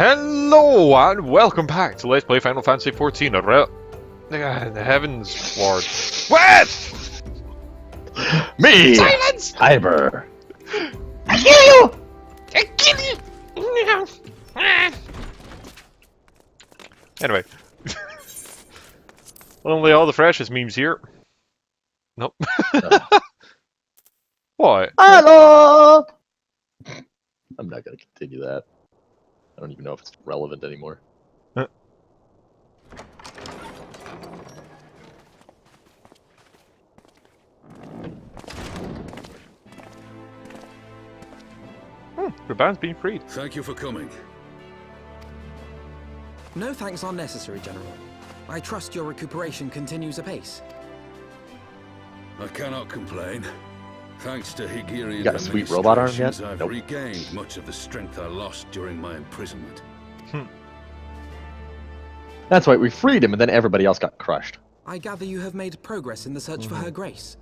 Hello and welcome back to Let's Play Final Fantasy XIV. The Heavens Ward. What? Me! Silence! Tiber! I hear you! I kill you! Anyway. Only all the freshest memes here. Nope. What? Hello! I'm not gonna continue that. I don't even know if it's relevant anymore. Raubah's being freed. Thank you for coming. No thanks are necessary, General. I trust your recuperation continues apace. I cannot complain. Thanks to Higiri You got a sweet robot arm yet? I've Nope. regained much of the strength I lost during my imprisonment. That's right, we freed him and then everybody else got crushed. I gather you have made progress in the search for Her Grace.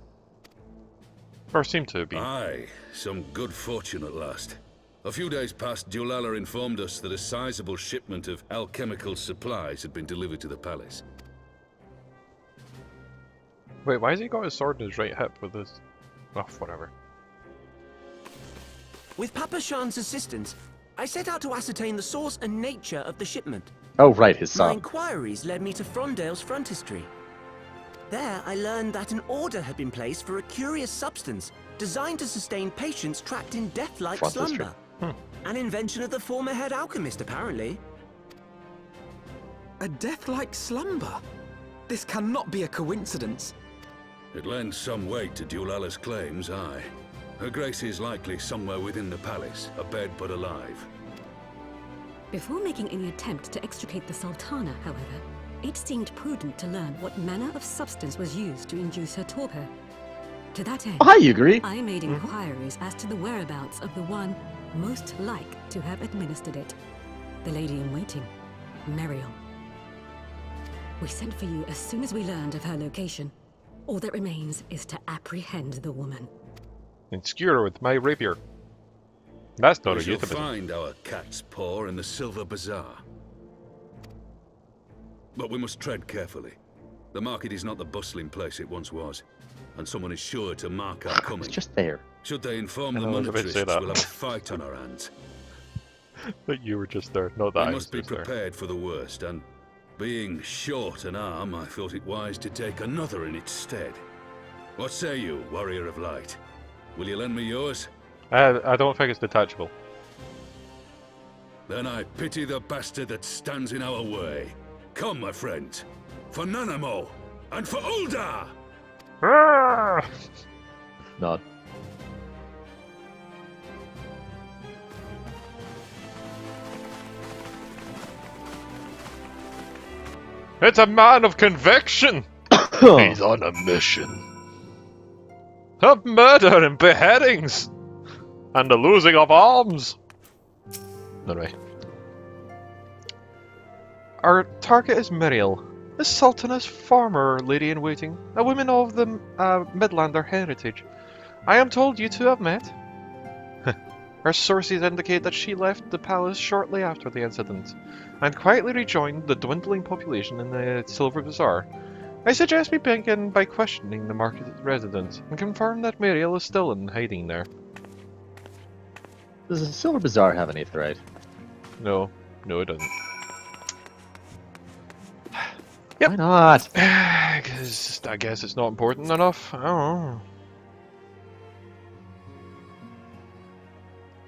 Or seem to be. Aye, some good fortune at last. A few days past, Dulala informed us that a sizable shipment of alchemical supplies had been delivered to the palace. Wait, why has he got his sword in his right hip with this? Oh, whatever. With Papa Shan's assistance, I set out to ascertain the source and nature of the shipment. Oh right, his My son. inquiries led me to Frondale's frontistery. There, I learned that an order had been placed for a curious substance designed to sustain patients trapped in death-like Frontistery. slumber. An invention of the former head alchemist, apparently. A death-like slumber? This cannot be a coincidence. It lends some weight to Dulala's claims, aye. Her Grace is likely somewhere within the palace, abed but alive. Before making any attempt to extricate the Sultana, however, it seemed prudent to learn what manner of substance was used to induce her torpor. To that end, Oh, hi, Higiri! I made inquiries as to the whereabouts of the one most like to have administered it. The lady in waiting, Meriel. We sent for you as soon as we learned of her location. All that remains is to apprehend the woman. And skewer her with my rapier. That's not We a shall euphemism. find our cat's paw in the Silver Bazaar. But we must tread carefully. The market is not the bustling place it once was, and someone is sure to mark our coming. It's just there. Should they inform I the know, I was about to say monetarists, that. we'll have a fight on our hands. But you were just there, not that We I must be was there. prepared for the worst, and being short an arm, I thought it wise to take another in its stead. What say you, Warrior of Light? Will you lend me yours? I don't think it's detachable. Then I pity the bastard that stands in our way. Come, my friends, for Nanamo, and for Ul'dah! Ah! Nod. It's a man of conviction! He's on a mission. Of murder and beheadings! And the losing of arms! Anyway. Our target is Meriel, the Sultana's former lady-in-waiting, a woman of the Midlander heritage. I am told you two have met. Our sources indicate that she left the palace shortly after the incident, and quietly rejoined the dwindling population in the Silver Bazaar. I suggest we begin by questioning the market resident, and confirm that Meriel is still in hiding there. Does the Silver Bazaar have an aetheryte? No, it doesn't. Why not? Because I guess it's not important enough. I don't know.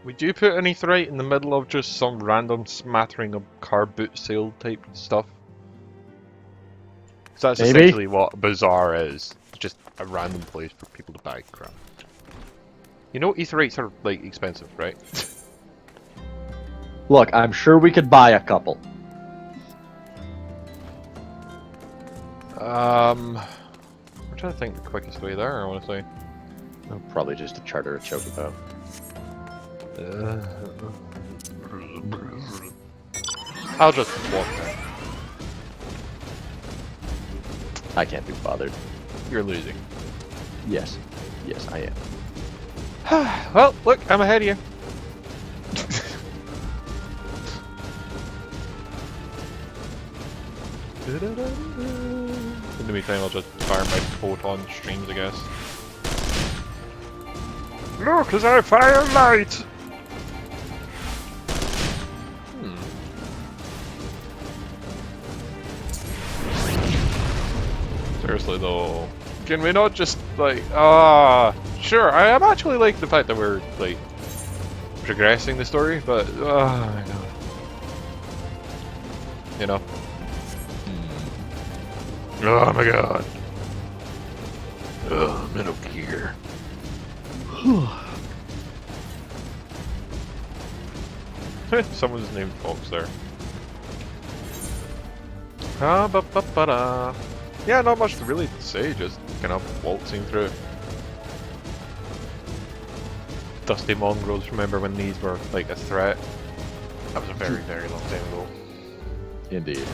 Would you put an aetheryte in the middle of just some random smattering of car boot sale type stuff? So that's Maybe. essentially what a bazaar is. It's just a random place for people to buy crap. You know aetherites are, like, expensive, right? Look, I'm sure we could buy a couple. I'm trying to think the quickest way there, I want to say. Probably just to charter a chocobo. I'll just walk there. I can't be bothered. You're losing. Yes. Yes, I am. Well, look, I'm ahead of you. In the meantime, I'll just fire my photon streams, I guess. Look, as I fire light! Seriously though, can we not just like, sure, I am actually like the fact that we're like progressing the story, but oh my god. You know. Oh my god. Oh, Metal Gear. Someone's named Fox there. Ba-ba-ba-da. Yeah, not much to really say, just kind of waltzing through. Dusty mongrels, remember when these were like a threat? That was a very, very long time ago. Indeed.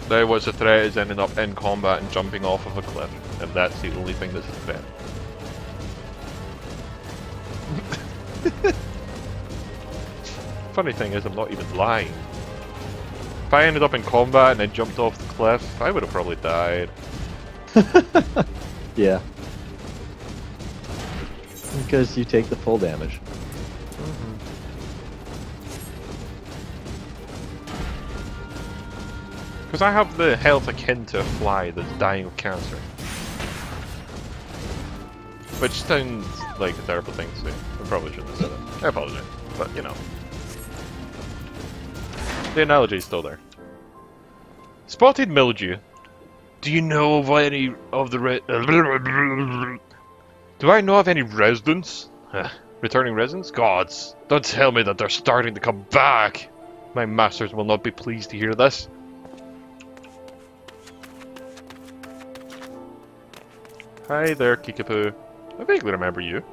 Now what's a threat is ending up in combat and jumping off of a cliff, and that's the only thing that's a threat. Funny thing is, I'm not even lying. If I ended up in combat and then jumped off the cliff, I would have probably died. Yeah. Because you take the full damage. Because I have the health akin to a fly that's dying of cancer. Which sounds like a terrible thing to say. I probably shouldn't have said it. I apologize. But, you know. The analogy's still there. Spotted mildew. Do you know of any of the Do I know of any residents? Returning residents? Gods, don't tell me that they're starting to come back! My masters will not be pleased to hear this. Hi there, Kickapoo. I vaguely remember you.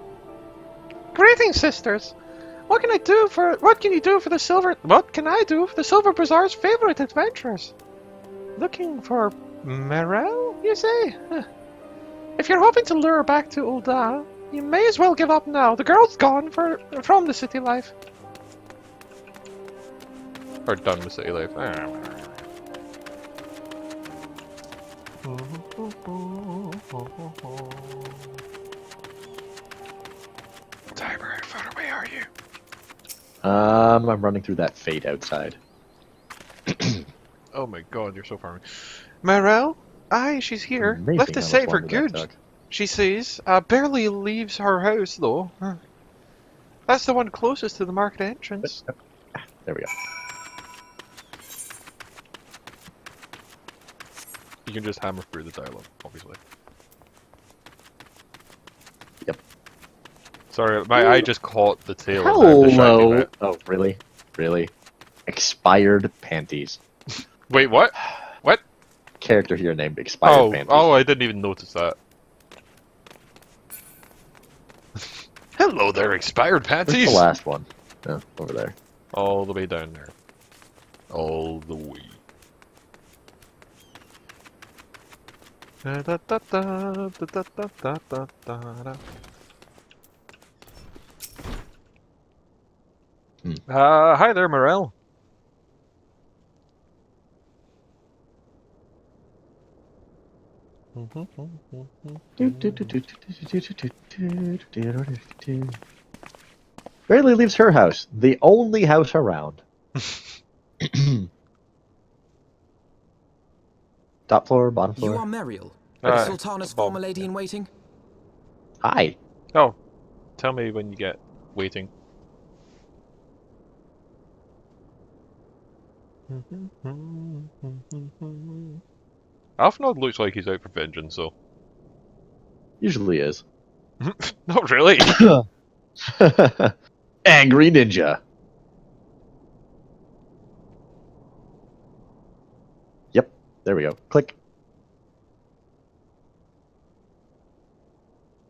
Greetings, sisters! What can I do for What can I do for the Silver Bazaar's favorite adventurers? Looking for Merel, you say? Huh. If you're hoping to lure her back to Ul'dah, you may as well give up now. The girl's gone from the city life. Or done with city life. Tiber, how far away are you? I'm running through that fate outside. Oh my god, you're so far away. Merel? Aye, she's here. Amazing Left to how say much for longer that good. took. She says, barely leaves her house though. Huh. That's the one closest to the market entrance. There we go. You can just hammer through the dialogue, obviously. Yep. Sorry, my eye just caught the tail of the shiny Hello. bit. Oh, really? Really? Expired panties. Wait, what? What? Character here named Expired Panties. Oh, I didn't even notice that. Hello there, expired Where's panties! the last one? Oh, over there. All the way down there. All the way. Da, da, da, da, da, da, da, da, da, da. Hi there, Morel. Barely leaves her house. The only house around. Top floor, bottom floor. You are Meriel, the Sultana's Bob. former lady in waiting? Hi. Oh, tell me when you get waiting. Alphanod looks like he's out for vengeance, so. Usually is. Not really. Angry Ninja. Yep, there we go. Click.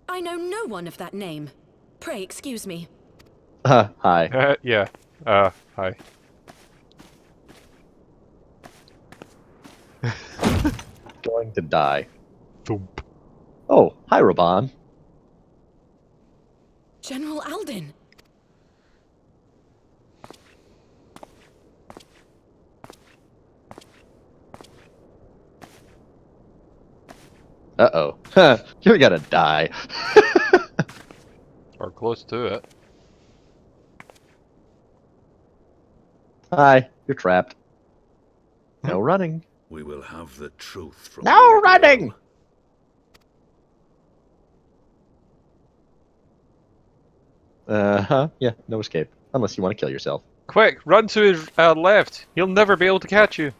I know no one of that name. Pray excuse me. Hi. Yeah. Hi. Going to die. Thump. Oh, hi, Raubahn. General Alden. Uh-oh. You're gonna die. Or close to it. Hi, you're trapped. No running. We will have the truth from No you, running! girl. Yeah, no escape. Unless you want to kill yourself. Quick, run to his left. He'll never be able to catch you.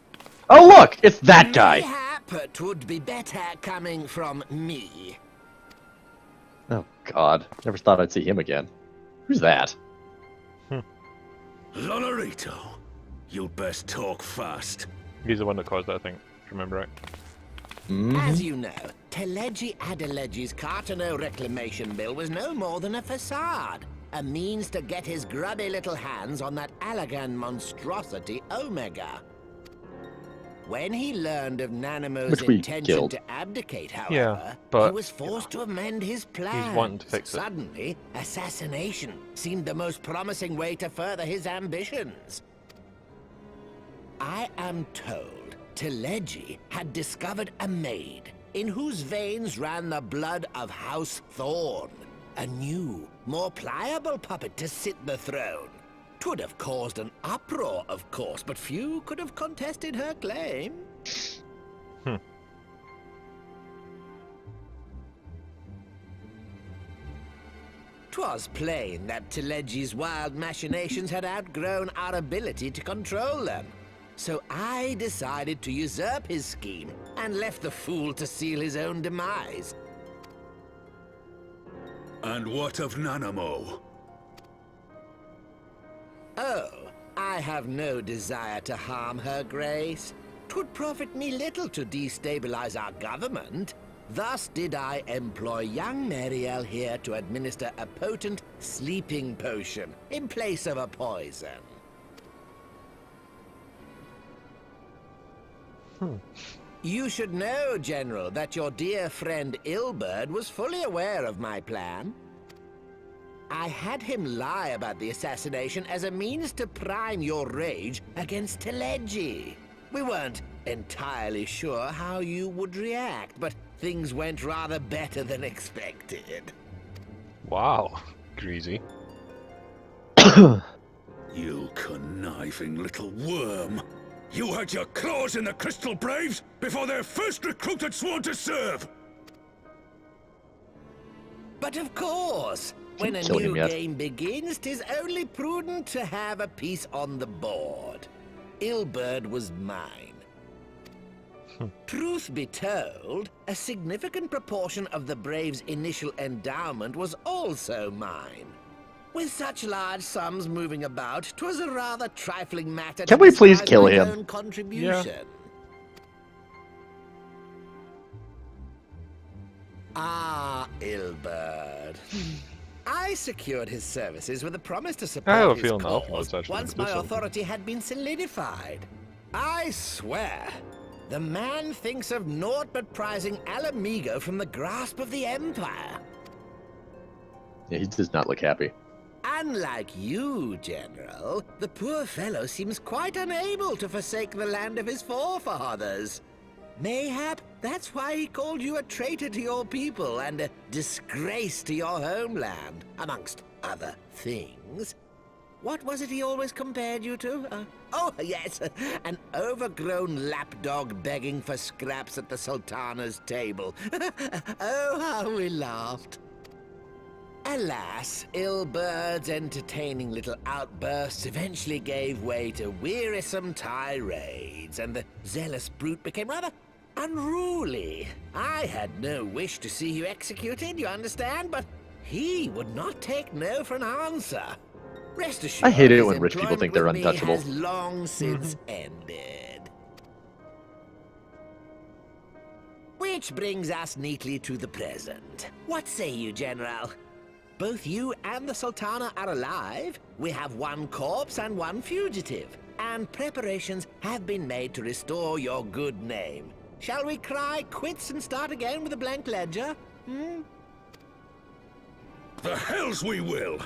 Oh look! It's that guy! Mayhap it would be better coming from me. Oh god. Never thought I'd see him again. Who's that? Lonorito, you'd best talk fast. He's the one that caused that, I think. If you remember right. As you know, Teleji Adeleji's Cartano reclamation bill was no more than a facade. A means to get his grubby little hands on that Allagan monstrosity Omega. When he learned of Nanamo's Which we intention killed. to abdicate, however, Yeah, but he was forced to amend his plans. wanting to fix it. Suddenly, assassination seemed the most promising way to further his ambitions. I am told Teleji had discovered a maid in whose veins ran the blood of House Thorn. A new, more pliable puppet to sit the throne. 'Twould have caused an uproar, of course, but few could have contested her claim. 'Twas plain that Teleji's wild machinations had outgrown our ability to control them. So I decided to usurp his scheme and left the fool to seal his own demise. And what of Nanamo? Oh, I have no desire to harm her grace. 'Twould profit me little to destabilize our government. Thus did I employ young Mariel here to administer a potent sleeping potion in place of a poison. You should know, General, that your dear friend Ilberd was fully aware of my plan. I had him lie about the assassination as a means to prime your rage against Teleji. We weren't entirely sure how you would react, but things went rather better than expected. Wow. Greasy. You conniving little worm. You had your claws in the Crystal Braves before their first recruit had sworn to serve! But of course, when a Killed him new yet. game begins, 'tis only prudent to have a piece on the board. Ilberd was mine. Truth be told, a significant proportion of the Braves' initial endowment was also mine. With such large sums moving about, 'twas a rather trifling matter Can to we please disguise kill my him? own contribution. Ah, Ilberd. I secured his services with a promise to support I have a his feeling the cause Alchemist actually once did my something. authority had been solidified. I swear, the man thinks of naught but prizing Alamigo from the grasp of the Empire. Yeah, he does not look happy. Unlike you, General, the poor fellow seems quite unable to forsake the land of his forefathers. Mayhap that's why he called you a traitor to your people and a disgrace to your homeland, amongst other things. What was it he always compared you to? Oh, yes, an overgrown lapdog begging for scraps at the Sultana's table. Oh, how we laughed. Alas, Ilberd's entertaining little outbursts eventually gave way to wearisome tirades, and the zealous brute became rather unruly. I had no wish to see you executed, you understand, but he would not take no for an answer. Rest assured, I hate it his when rich people think they're employment with me untouchable. has long since ended. Which brings us neatly to the present. What say you, General? Both you and the Sultana are alive. We have one corpse and one fugitive. And preparations have been made to restore your good name. Shall we cry quits and start again with a blank ledger? The hells we will!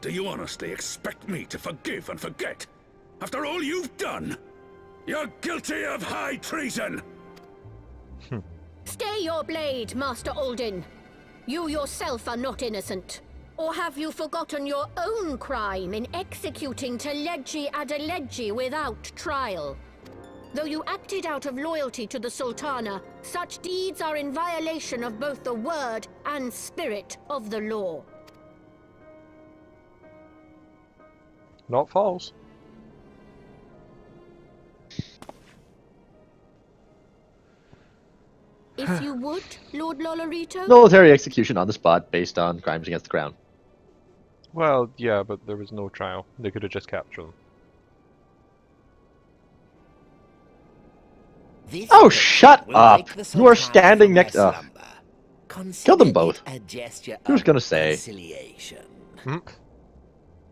Do you honestly expect me to forgive and forget? After all you've done? You're guilty of high treason! Stay your blade, Master Alden. You yourself are not innocent. Or have you forgotten your own crime in executing Teleggi Adeleggi without trial? Though you acted out of loyalty to the Sultana, such deeds are in violation of both the word and spirit of the law. Not false. If you would, Lord Lolorito? Military execution on the spot based on crimes against the crown. Well, yeah, but there was no trial. They could have just captured them. This Oh, picture shut will up! wake the You are Sultana standing from next. her Ugh. slumber. Kill them Consider both. it a gesture Who's of gonna say? conciliation.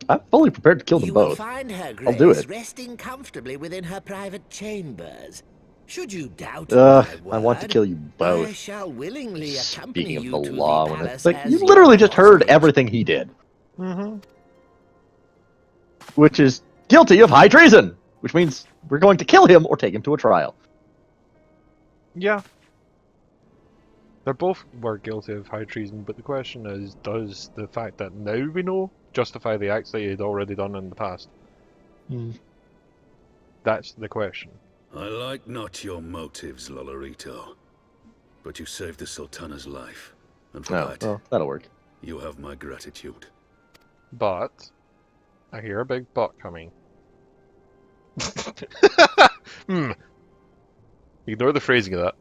I'm fully prepared to kill them You will both. find her I'll do grace it. resting comfortably within her private chambers. Should you doubt Ugh, my word, I want to kill you both. I shall willingly accompany Speaking of you the to law, the when palace it's like as you your literally just heard hostage. everything he did, Mm-hmm. which is guilty of high treason, which means we're going to kill him or take him to a trial. Yeah. They both were guilty of high treason, but the question is, does the fact that now we know justify the acts that he had already done in the past? That's the question. I like not your motives, Lolorito. But you saved the Sultana's life. And for Oh, that, well, that'll work. you have my gratitude. But I hear a big but coming. Ignore the phrasing of that.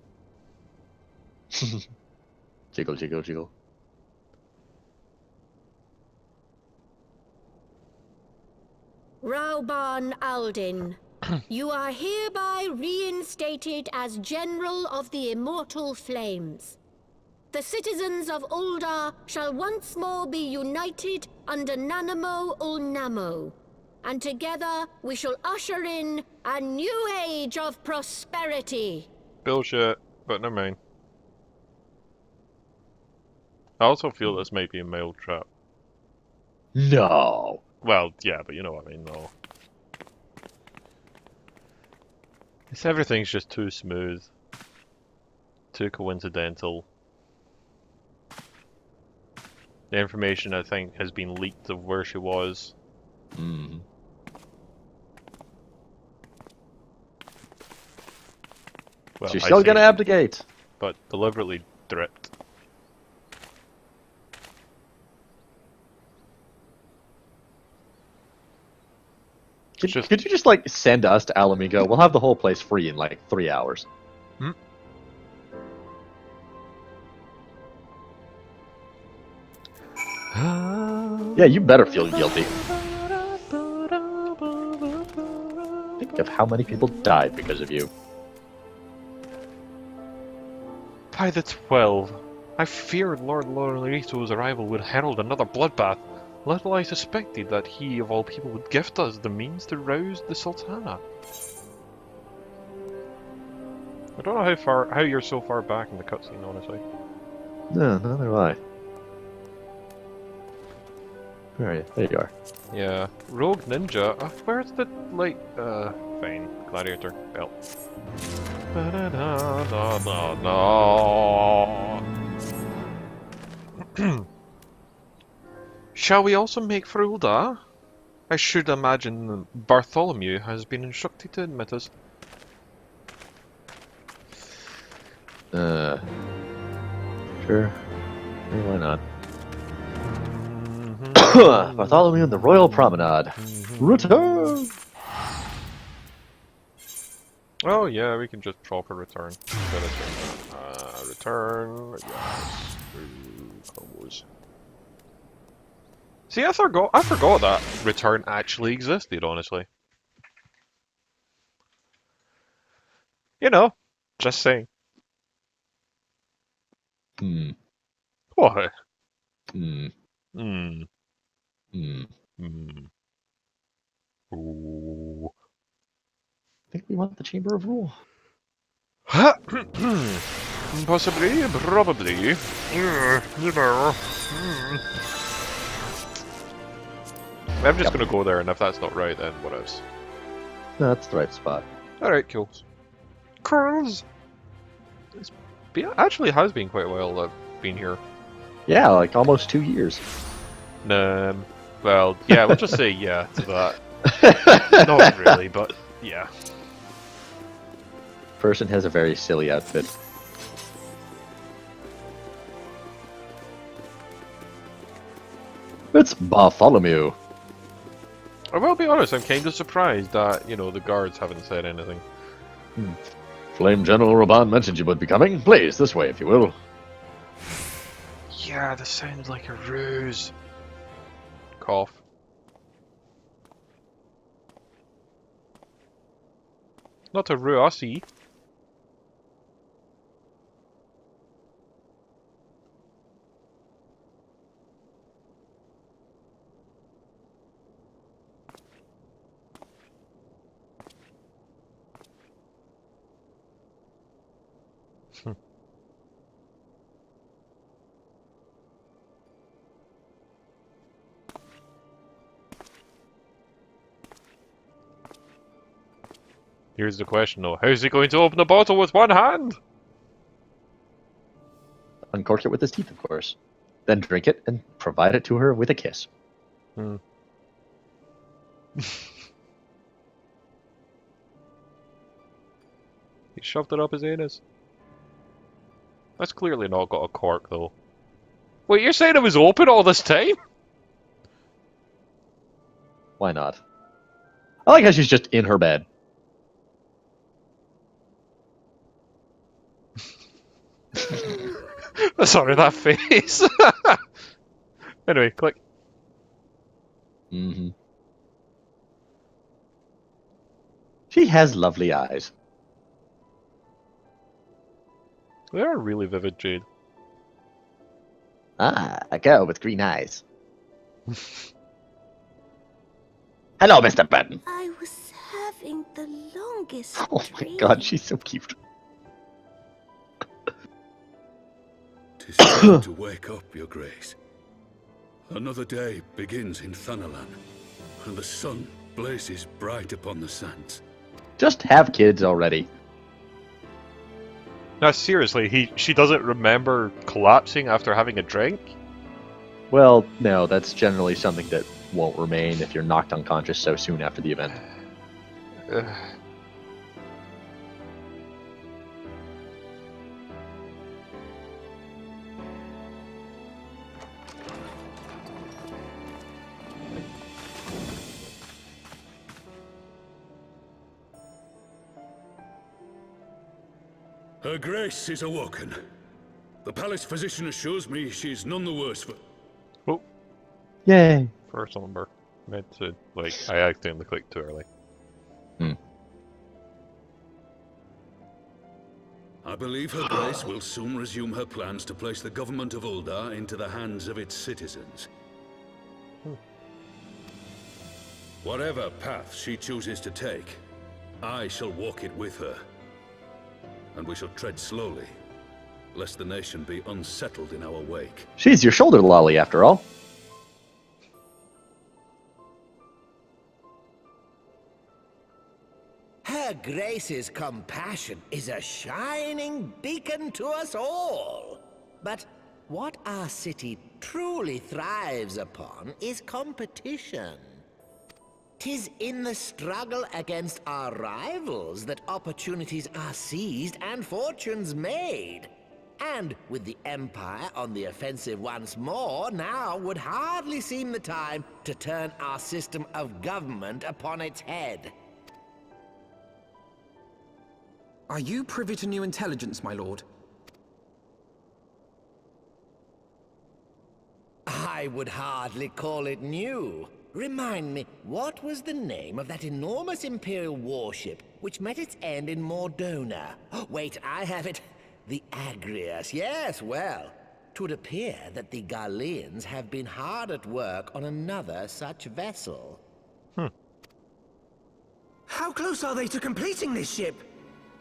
Jiggle, jiggle, jiggle. Raubahn Aldin, you are hereby reinstated as General of the Immortal Flames. The citizens of Ul'dah shall once more be united under Nanamo Ul'Namo, and together we shall usher in a new age of prosperity. Bullshit, but never mind. I also feel this might be a mail trap. No. Well, yeah, but you know what I mean, though. It's everything's just too smooth. Too coincidental. The information, I think, has been leaked of where she was. Mm. Well, She's I still say gonna leaked, abdicate. but deliberately dripped. Could Just- you just like send us to Alamigo? We'll have the whole place free in like 3 hours. Yeah, you better feel guilty. Think of how many people died because of you. By the 12, I feared Lord Lolorito's arrival would herald another bloodbath. Little I suspected that he, of all people, would gift us the means to rouse the Sultana. I don't know how you're so far back in the cutscene, honestly. No, neither do I. Where are you? There you are. Yeah, Rogue Ninja. Where's the fine gladiator belt? Shall we also make for Ul'dah? I should imagine Bartholomew has been instructed to admit us. Sure. Why not? Bartholomew and the Royal Promenade. Return! Oh yeah, we can just proper return. Return. Yes. Close. See, I forgot that return actually existed. Honestly, you know, just saying. Hmm. What? Hmm. Hmm. Hmm. Hmm. Ooh. I think we want the Chamber of Rule. Possibly, probably. You know. I'm just gonna go there, and if that's not right, then what else? No, that's the right spot. Alright, cool. Curls! It's actually has been quite a while I've been here. Yeah, like almost 2 years. Well, yeah, we'll just say yeah to that. Not really, but yeah. Person has a very silly outfit. It's Bartholomew. I will be honest, I'm kind of surprised that, you know, the guards haven't said anything. Flame General Raubahn mentioned you would be coming. Please, this way, if you will. Yeah, this sounds like a ruse. Cough. Not a ruse. Here's the question though, how's he going to open the bottle with one hand? Uncork it with his teeth, of course. Then drink it and provide it to her with a kiss. He shoved it up his anus. That's clearly not got a cork though. Wait, you're saying it was open all this time? Why not? I like how she's just in her bed. Sorry, that face. Anyway, click. Mm-hmm. She has lovely eyes. They are really vivid, Jade. Ah, a girl with green eyes. Hello, Mr. Button. I was having the longest Oh my god, she's so cute. 'Tis time to wake up, Your Grace. Another day begins in Thanalan, and the sun blazes bright upon the sands. Just have kids already. No, seriously, she doesn't remember collapsing after having a drink? Well, no, that's generally something that won't remain if you're knocked unconscious so soon after the event. Her Grace is awoken. The palace physician assures me she's none the worse for... Oh, Yay. first number. Meant to, like, I accidentally clicked too early. I believe Her Grace will soon resume her plans to place the government of Uldar into the hands of its citizens. Whatever path she chooses to take, I shall walk it with her. And we shall tread slowly, lest the nation be unsettled in our wake. She's your shoulder lolly, after all. Her Grace's compassion is a shining beacon to us all. But what our city truly thrives upon is competition. 'Tis in the struggle against our rivals that opportunities are seized and fortunes made. And with the Empire on the offensive once more, now would hardly seem the time to turn our system of government upon its head. Are you privy to new intelligence, my lord? I would hardly call it new. Remind me, what was the name of that enormous Imperial warship which met its end in Mordona? Wait, I have it. The Agrias. Yes, well, 'twould appear that the Garleans have been hard at work on another such vessel. How close are they to completing this ship?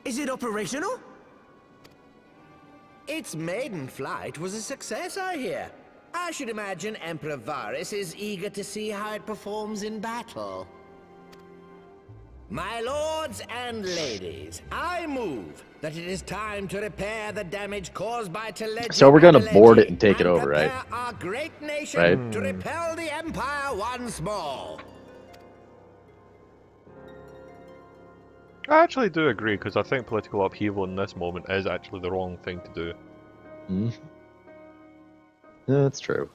Is it operational? Its maiden flight was a success, I hear. I should imagine Emperor Varys is eager to see how it performs in battle. My lords and ladies, I move that it is time to repair the damage caused by Teleji. So we're gonna and board Teleji, it and take it over, right? prepare our great nation Right. to repel the Empire once more. I actually do agree, because I think political upheaval in this moment is actually the wrong thing to do. Mm. Yeah, that's true.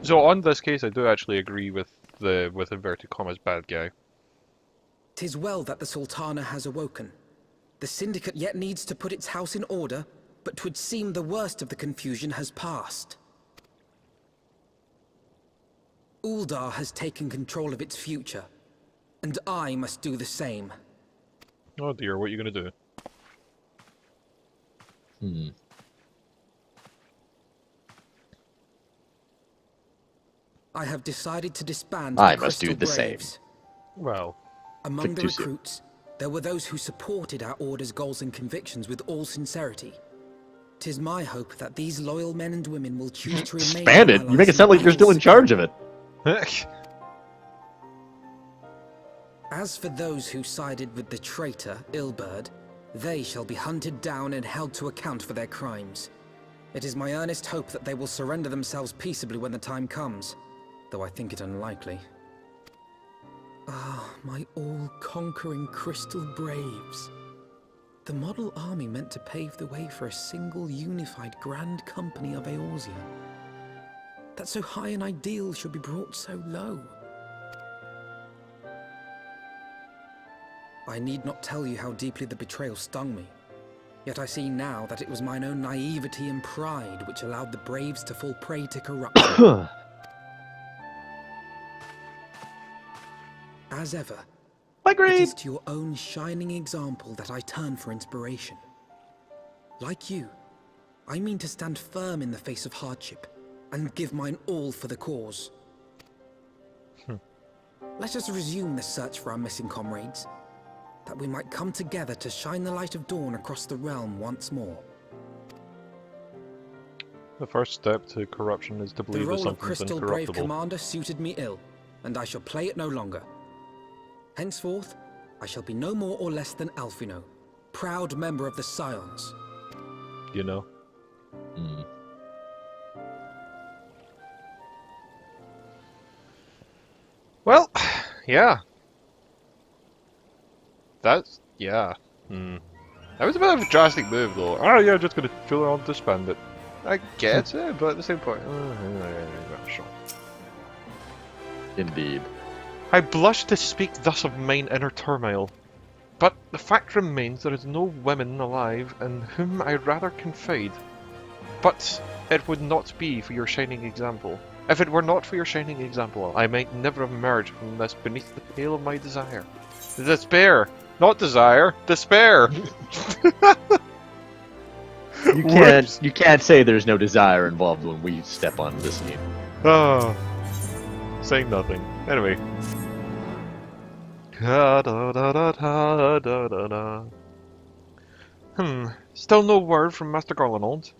So on this case, I do actually agree with the, with inverted commas, bad guy. 'Tis well that the Sultana has awoken. The Syndicate yet needs to put its house in order, but 'twould seem the worst of the confusion has passed. Uldar has taken control of its future, and I must do the same. Oh dear, what are you gonna do? Hmm. I have decided to disband I the must do Crystal the same. Braves. Well, Among the too soon. recruits, there were those who supported our Order's goals and convictions with all sincerity. 'Tis my hope that these loyal men and women will choose to remain Expand it. You make it sound like you're still in charge of it. As for those who sided with the traitor, Ilberd, they shall be hunted down and held to account for their crimes. It is my earnest hope that they will surrender themselves peaceably when the time comes, though I think it unlikely. Ah, my all-conquering Crystal Braves. The model army meant to pave the way for a single unified grand company of Eorzea. That so high an ideal should be brought so low. I need not tell you how deeply the betrayal stung me. Yet I see now that it was mine own naivety and pride which allowed the Braves to fall prey to corruption. As ever, it is to your own shining example that I turn for inspiration. Like you, I mean to stand firm in the face of hardship and give mine all for the cause. Let us resume the search for our missing comrades, that we might come together to shine the light of dawn across the realm once more. the first step to corruption is to The believe that role of something's Crystal Brave incorruptible. Commander suited me ill, and I shall play it no longer. Henceforth, I shall be no more or less than Alphino, proud member of the Scions. You know? Hmm. Well, yeah. That's, yeah. Hmm. That was a bit of a drastic move, though. Oh, yeah, just gonna fill on disband it. I get it, but at the same point, sure. Indeed. I blush to speak thus of mine inner turmoil, but the fact remains there is no women alive in whom I'd rather confide. But it would not be for your shining example. If it were not for your shining example, I might never have emerged from this beneath the pale of my desire. Despair! Not desire, despair! You can't say there's no desire involved when we step on this scene. Oh, saying nothing. Anyway. Still no word from Master Garland.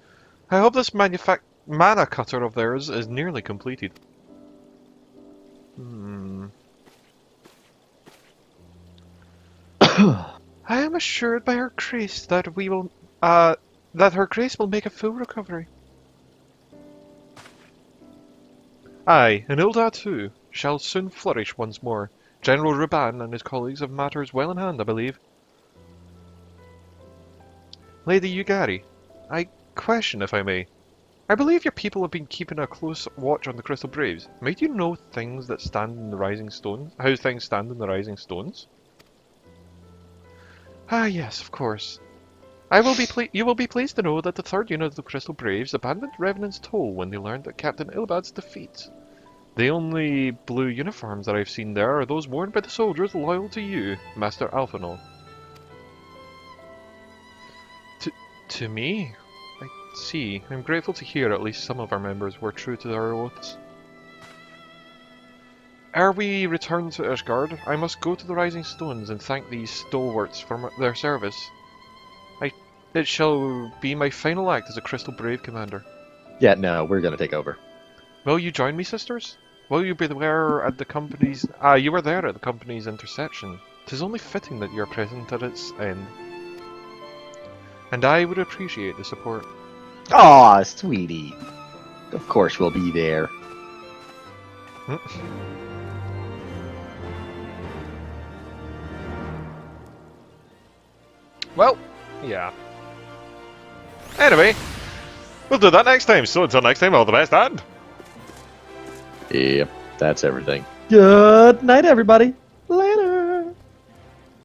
I hope this mana cutter of theirs is nearly completed. I am assured by her grace that we will, that her grace will make a full recovery. Aye, and Ilda too shall soon flourish once more. General Raubahn and his colleagues have matters well in hand, I believe. Lady Yugari, I question if I may. I believe your people have been keeping a close watch on the Crystal Braves. Might you know things that stand in the Rising Stones? How things stand in the Rising Stones? Ah, yes, of course. You will be pleased to know that the 3rd unit of the Crystal Braves abandoned Revenant's Toll when they learned that Captain Ilbad's defeat. The only blue uniforms that I've seen there are those worn by the soldiers loyal to you, Master Alphino. To me? I see. I'm grateful to hear at least some of our members were true to their oaths. Ere we return to Ishgard, I must go to the Rising Stones and thank these stalwarts for their service. It shall be my final act as a Crystal Brave Commander. Yeah, no, we're gonna take over. Will you join me, sisters? Will you be there at the company's... you were there at the company's interception. 'Tis only fitting that you're present at its end. And I would appreciate the support. Aw, sweetie. Of course we'll be there. Well, yeah. Anyway, we'll do that next time. So until next time, all the best, and... Yep, that's everything. Good night, everybody.